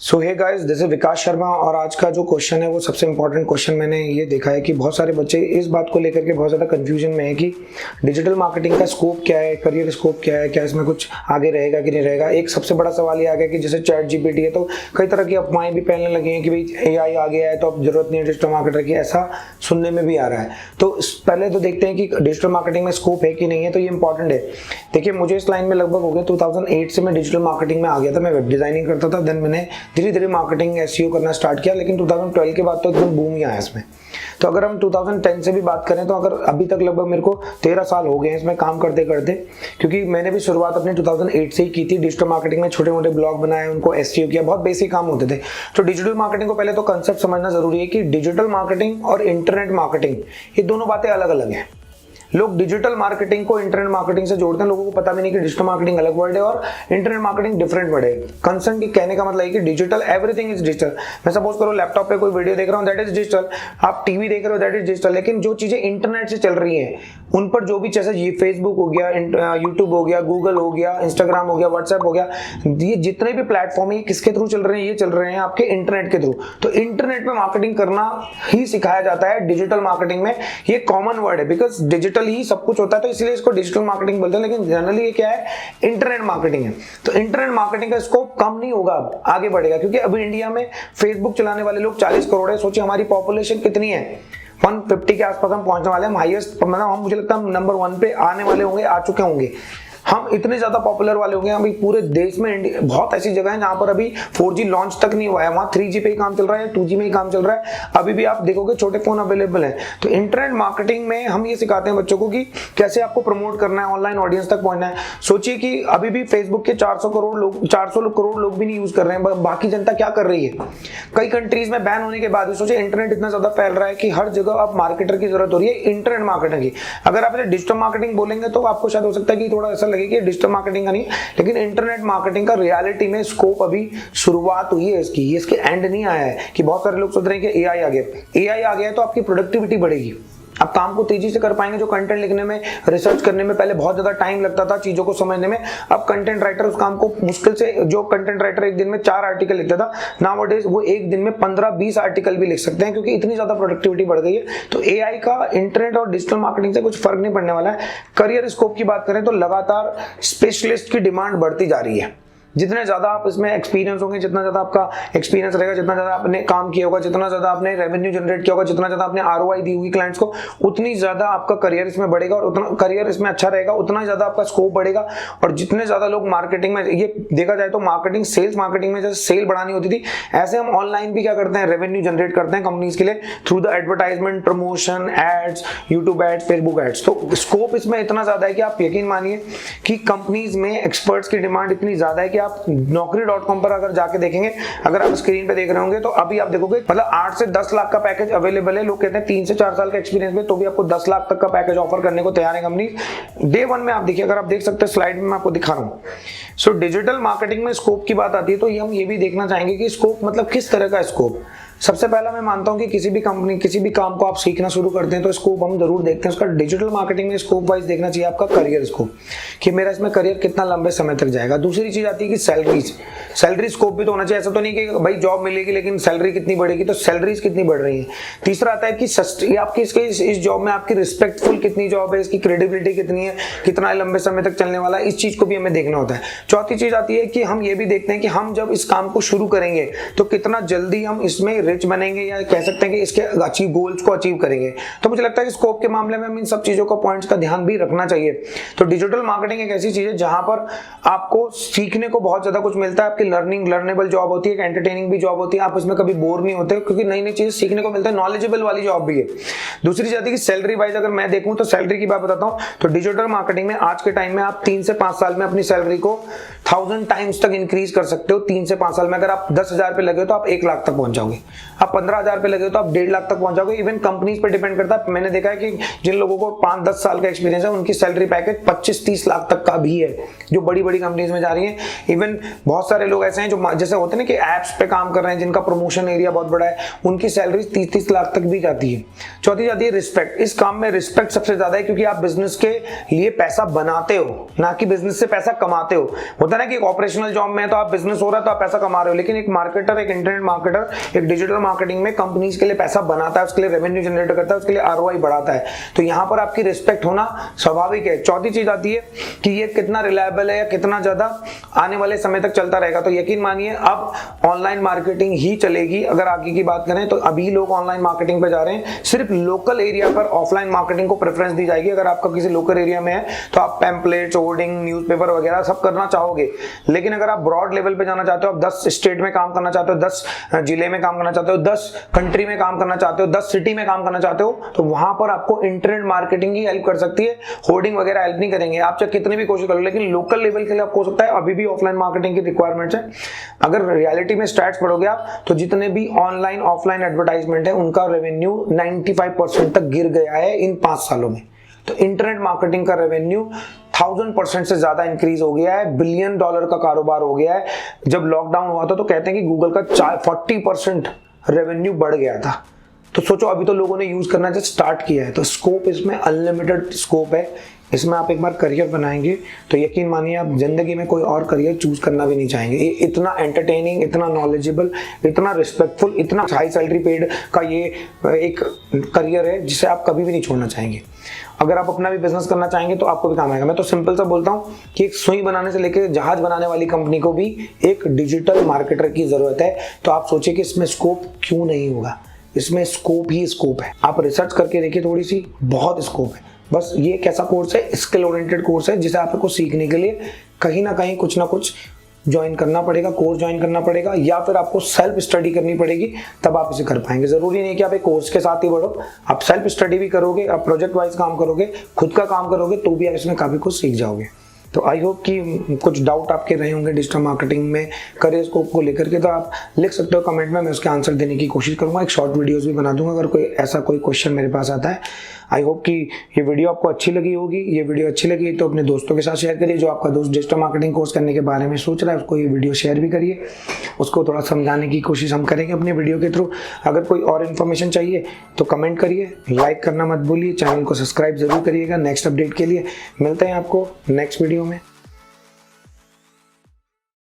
So hey guys, this is Vikas Sharma और आज का जो क्वेश्चन है वो सबसे इंपॉर्टेंट क्वेश्चन मैंने ये देखा है कि बहुत सारे बच्चे इस बात को लेकर के बहुत ज़्यादा कंफ्यूजन में है कि डिजिटल मार्केटिंग का स्कोप क्या है, करियर स्कोप क्या है, क्या इसमें कुछ आगे रहेगा कि नहीं रहेगा। एक सबसे बड़ा सवाल ये आ गया कि जैसे चैट जीपीटी है तो कई तरह की अफवाहें भी फैलने लगी हैं कि भाई एआई आ गया है तो अब जरूरत नहीं है डिजिटल मार्केटर की, ऐसा सुनने में भी आ रहा है। तो पहले तो देखते हैं कि डिजिटल मार्केटिंग में स्कोप है कि नहीं है, तो ये इंपॉर्टेंट है। देखिए, मुझे इस लाइन में लगभग हो गया 2008 से मैं डिजिटल मार्केटिंग में आ गया था। मैं वेब डिजाइनिंग करता था, देन मैंने धीरे धीरे मार्केटिंग एसईओ करना स्टार्ट किया, लेकिन 2012 के बाद तो एकदम बूम ही आया इसमें। तो अगर हम 2010 से भी बात करें तो अगर अभी तक लगभग मेरे को 13 साल हो गए हैं इसमें काम करते करते, क्योंकि मैंने भी शुरुआत अपने 2008 से ही की थी। डिजिटल मार्केटिंग में छोटे मोटे ब्लॉग बनाए, उनको एसईओ किया, बहुत बेसिक काम होते थे। तो डिजिटल मार्केटिंग को पहले तो कंसेप्ट समझना जरूरी है कि डिजिटल मार्केटिंग और इंटरनेट मार्केटिंग ये दोनों बातें अलग अलग हैं। लोग डिजिटल मार्केटिंग को इंटरनेट मार्केटिंग से जोड़ते हैं, लोगों को पता भी नहीं कि डिजिटल मार्केटिंग अलग वर्ड है और इंटरनेट मार्केटिंग डिफरेंट वर्ड है। कंसर्न की कहने का मतलब है कि डिजिटल, एवरीथिंग इज डिजिटल। मैं सपोज करो लैपटॉप पे कोई वीडियो देख रहा हूँ, दैट इज डिजिटल। आप टीवी देख रहे हो, दैट इज डिजिटल। लेकिन जो चीजें इंटरनेट से चल रही हैं उन पर जो भी, जैसे ये फेसबुक हो गया, यूट्यूब हो गया, गूगल हो गया, इंस्टाग्राम हो गया, व्हाट्सएप हो गया, ये जितने भी प्लेटफॉर्म है किसके थ्रू चल रहे हैं? ये चल रहे हैं आपके इंटरनेट के थ्रू। तो इंटरनेट में मार्केटिंग करना ही सिखाया जाता है डिजिटल मार्केटिंग में। ये कॉमन वर्ड है बिकॉज डिजिटल ही सब कुछ होता है, तो इसलिए इसको डिजिटल मार्केटिंग बोलते हैं। लेकिन जनरली ये क्या है? इंटरनेट मार्केटिंग है। तो इंटरनेट मार्केटिंग का स्कोप कम नहीं होगा, अब आगे बढ़ेगा, क्योंकि अभी इंडिया में फेसबुक चलाने वाले लोग 40 करोड़ है। सोचिए हमारी पॉपुलेशन कितनी है, 150 के आसपास हम पहुंचने वाले हैं। हाईएस्ट, मतलब हम, मुझे लगता है नंबर 1 पे आने वाले होंगे, आ चुके होंगे। हम इतने ज्यादा पॉपुलर वाले होंगे। अभी पूरे देश में बहुत ऐसी जगह है जहां पर अभी 4G लॉन्च तक नहीं हुआ है, वहां 3G पे ही काम चल रहा है, 2G में ही काम चल रहा है। अभी भी आप देखोगे छोटे फोन अवेलेबल हैं। तो इंटरनेट मार्केटिंग में हम ये सिखाते हैं बच्चों को कि कैसे आपको प्रमोट करना है, ऑनलाइन ऑडियंस तक पहुंचना है। सोचिए कि अभी भी फेसबुक के 400 करोड़ लोग भी नहीं यूज कर रहे हैं, बाकी जनता क्या कर रही है? कई कंट्रीज में बैन होने के बाद भी सोचिए इंटरनेट इतना ज्यादा फैल रहा है कि हर जगह अब मार्केटर की जरूरत हो रही है, इंटरनेट मार्केटर की। अगर आप डिजिटल मार्केटिंग बोलेंगे तो आपको शायद हो सकता है कि थोड़ा ऐसा लगे कि डिजिटल मार्केटिंग का नहीं, लेकिन इंटरनेट मार्केटिंग का रियलिटी में स्कोप अभी शुरुआत हुई है इसकी, ये इसके एंड नहीं आया है। कि बहुत सारे लोग सोच रहे हैं कि एआई आ गया, एआई आ गया है तो आपकी प्रोडक्टिविटी बढ़ेगी, आप काम को तेजी से कर पाएंगे। जो कंटेंट लिखने में, रिसर्च करने में पहले बहुत ज्यादा टाइम लगता था चीजों को समझने में, अब कंटेंट राइटर उस काम को मुश्किल से, जो कंटेंट राइटर एक दिन में 4 आर्टिकल लिखता था, नाउअडेज वो एक दिन में 15-20 आर्टिकल भी लिख सकते हैं, क्योंकि इतनी ज्यादा प्रोडक्टिविटी बढ़ गई है। तो एआई का इंटरनेट और डिजिटल मार्केटिंग से कुछ फर्क नहीं पड़ने वाला है। करियर स्कोप की बात करें तो लगातार स्पेशलिस्ट की डिमांड बढ़ती जा रही है। जितने ज्यादा आप इसमें एक्सपीरियंस होंगे, जितना ज्यादा आपका एक्सपीरियंस रहेगा, जितना ज्यादा आपने काम किया होगा, जितना ज्यादा आपने रेवेन्यू जनरेट किया होगा, जितना ज्यादा आपने आरओआई दी होगी क्लाइंट्स को, उतनी ज्यादा आपका करियर इसमें बढ़ेगा और उतना करियर इसमें अच्छा रहेगा, उतना ज्यादा आपका स्कोप बढ़ेगा। और जितने ज्यादा लोग मार्केटिंग में, ये देखा जाए तो मार्केटिंग, सेल्स मार्केटिंग में जैसे सेल बढ़ानी होती थी, ऐसे हम ऑनलाइन भी क्या करते हैं? रेवेन्यू जनरेट करते हैं कंपनीज के लिए through the advertisement, promotion, ads, YouTube ads, Facebook ads. तो स्कोप इसमें इतना ज्यादा है कि आप यकीन मानिए कि कंपनीज में एक्सपर्ट्स की डिमांड इतनी ज्यादा है कि आप Naukri.com पर अगर जाके देखेंगे, अगर आप स्क्रीन पे देख रहे होंगे तो अभी आप देखोगे मतलब 8 से 10 लाख का पैकेज अवेलेबल है। लोग कहते हैं 3 से 4 साल का एक्सपीरियंस में तो भी आपको 10 लाख तक का पैकेज ऑफर करने को तैयार है कंपनी। डे 1 में आप देखिए, अगर आप देख सकते हैं स्लाइड में मैं आपको दिखा रहा हूँ। सो डिजिटल मार्केटिंग में स्कोप की बात आती है तो हम ये भी देखना चाहेंगे कि स्कोप मतलब किस तरह का स्कोप। सबसे पहला मैं मानता हूं कि किसी भी कंपनी, किसी भी काम को आप सीखना शुरू करते हैं तो स्कोप हम जरूर देखते हैं। उसका डिजिटल मार्केटिंग में स्कोप वाइज देखना चाहिए आपका करियर स्कोप, कि मेरा इसमें करियर कितना लंबे समय तक जाएगा। दूसरी चीज आती है कि सैलरी स्कोप भी तो होना चाहिए। ऐसा तो नहीं कि भाई जॉब मिलेगी लेकिन सैलरी कितनी बढ़ेगी, तो सैलरीज कितनी बढ़ रही है। तीसरा आता है कि आपकी इस जॉब में आपकी रिस्पेक्टफुल कितनी जॉब है, इसकी क्रेडिबिलिटी कितनी है, कितना लंबे समय तक चलने वाला है, इस चीज को भी हमें देखना होता है। चौथी चीज आती है कि हम ये भी देखते हैं कि हम जब इस काम को शुरू करेंगे तो कितना जल्दी हम इसमें रिच बनेंगे, या कह सकते हैं कि इसके गोल्स को अचीव करेंगे। तो मुझे लगता है कि स्कोप के मामले में हम इन सब चीजों का, पॉइंट्स का ध्यान भी रखना चाहिए। तो डिजिटल मार्केटिंग एक ऐसी चीज है जहां पर आपको सीखने को बहुत ज्यादा कुछ मिलता है। आपकी लर्नेबल जॉब होती है, एंटरटेनिंग भी जॉब होती है, आप इसमें कभी बोर नहीं होते क्योंकि नई नई चीजें सीखने को मिलता है, नॉलेजेबल वाली जॉब भी है। दूसरी चीज आती है कि सैलरी वाइज अगर मैं देखूं तो सैलरी की बात बताता हूं तो डिजिटल मार्केटिंग में आज के टाइम में आप 3 से 5 साल में अपनी सैलरी को 1000 टाइम्स तक इंक्रीज कर सकते हो। 3 से 5 साल में अगर आप 10,000 पे लगे तो आप 1 लाख तक पहुंच जाओगे, आप 15,000 पे लगे तो आप 1.5 लाख तक पहुंच जाओगे। इवन कंपनीज पे डिपेंड करता है। मैंने देखा है कि जिन लोगों को 5-10 साल का एक्सपीरियंस है उनकी सैलरी पैकेज 25-30 लाख तक का भी है, जो बड़ी बड़ी कंपनीज में जा रही है। इवन बहुत सारे लोग ऐसे हैं जो जैसे होते हैं ना कि एप्स पे काम कर रहे हैं, जिनका प्रमोशन एरिया बहुत बड़ा है, उनकी सैलरी 30-30 लाख तक भी जाती है। चौथी जाती है रिस्पेक्ट। इस काम में रिस्पेक्ट सबसे ज्यादा है क्योंकि आप बिजनेस के लिए पैसा बनाते हो, ना कि बिजनेस से पैसा कमाते हो। होता है ना कि एक ऑपरेशनल जॉब में तो आप बिजनेस हो रहा है तो आप पैसा कमा रहे हो, लेकिन एक मार्केटर, एक इंटरनेट मार्केटर, एक डिजिटल मार्केटिंग में कंपनीज के लिए पैसा बनाता है, उसके लिए रेवेन्यू जनरेट करता है, उसके लिए आरओआई बढ़ाता है। तो यहाँ पर आपकी रिस्पेक्ट होना स्वाभाविक है। चौथी चीज आती है कि ये कितना रिलायबल है या कितना ज्यादा आने वाले समय तक चलता रहेगा। तो यकीन मानिए अब ऑनलाइन मार्केटिंग ही चलेगी। अगर आगे की बात करें तो अभी लोग ऑनलाइन मार्केटिंग पे जा रहे हैं, सिर्फ लोकल एरिया पर ऑफलाइन मार्केटिंग को प्रेफरेंस दी जाएगी। अगर आपका किसी लोकल एरिया में है तो आप पैम्पलेट्स, होर्डिंग, न्यूज़पेपर वगैरह सब करना चाहोगे, लेकिन अगर आप ब्रॉड लेवल पे जाना चाहते हो, आप 10 स्टेट में काम करना चाहते हो, 10 जिले में काम करना चाहते हो, 10 कंट्री में काम करना चाहते हो, 10 सिटी में काम करना चाहते हो, तो वहां पर आपको इंटरनेट मार्केटिंग ही हेल्प कर सकती है। होर्डिंग वगैरह हेल्प नहीं करेंगे, आप चाहे कितनी भी कोशिश करो। लेकिन लोकल लेवल के लिए आपको हो सकता है अभी भी ऑफलाइन मार्केटिंग की रिक्वायरमेंट्स है। अगर रियलिटी में स्टैट्स पढ़ोगे आप तो जितने भी ऑनलाइन ऑफलाइन एडवर्टाइजमेंट है उनका रेवेन्यू 95% तक गिर गया है इन 5 सालों में। तो इंटरनेट मार्केटिंग का रेवेन्यू 1000% से ज्यादा इंक्रीज हो गया है, $1 बिलियन का कारोबार हो गया है। जब लॉकडाउन हुआ था तो कहते हैं कि गूगल का 40% रेवेन्यू बढ़ गया था। तो सोचो अभी तो लोगों ने यूज करना जस्ट स्टार्ट किया है। तो स्कोप इसमें अनलिमिटेड स्कोप है। इसमें आप एक बार करियर बनाएंगे तो यकीन मानिए आप जिंदगी में कोई और करियर चूज करना भी नहीं चाहेंगे। ये इतना एंटरटेनिंग, इतना नॉलेजेबल, इतना रिस्पेक्टफुल, इतना हाई सैलरी पेड का ये एक करियर है जिसे आप कभी भी नहीं छोड़ना चाहेंगे। अगर आप अपना भी बिजनेस करना चाहेंगे तो आपको भी काम आएगा। मैं तो सिंपल सा बोलता हूँ कि एक सुई बनाने से लेकर जहाज बनाने वाली कंपनी को भी एक डिजिटल मार्केटर की जरूरत है। तो आप सोचिए कि इसमें स्कोप क्यों नहीं होगा। इसमें स्कोप ही स्कोप है। आप रिसर्च करके देखिए, थोड़ी सी बहुत स्कोप है। बस ये एक ऐसा कोर्स है, स्किल ओरिएंटेड कोर्स है, जिसे आपको सीखने के लिए कहीं ना कहीं कुछ ना कुछ ज्वाइन करना पड़ेगा, कोर्स ज्वाइन करना पड़ेगा, या फिर आपको सेल्फ स्टडी करनी पड़ेगी, तब आप इसे कर पाएंगे। जरूरी नहीं कि आप एक कोर्स के साथ ही बढ़ो, आप सेल्फ स्टडी भी करोगे, आप प्रोजेक्ट वाइज काम करोगे, खुद का काम करोगे, तो भी आप इसमें काफी कुछ सीख जाओगे। तो आई होप कि कुछ डाउट आपके रहे होंगे डिजिटल मार्केटिंग में करियर स्कोप को लेकर के, तो आप लिख सकते हो कमेंट में, मैं उसके आंसर देने की कोशिश करूंगा। एक शॉर्ट वीडियोस भी बना दूंगा अगर कोई ऐसा कोई क्वेश्चन मेरे पास आता है। आई होप कि ये वीडियो आपको अच्छी लगी होगी। ये वीडियो अच्छी लगी तो अपने दोस्तों के साथ शेयर करिए। जो आपका दोस्त डिजिटल मार्केटिंग कोर्स करने के बारे में सोच रहा है उसको ये वीडियो शेयर भी करिए, उसको थोड़ा समझाने की कोशिश हम करेंगे अपने वीडियो के थ्रू। अगर कोई और इन्फॉर्मेशन चाहिए तो कमेंट करिए, लाइक करना मत भूलिए, चैनल को सब्सक्राइब जरूर करिएगा। नेक्स्ट अपडेट के लिए मिलते हैं आपको नेक्स्ट वीडियो में।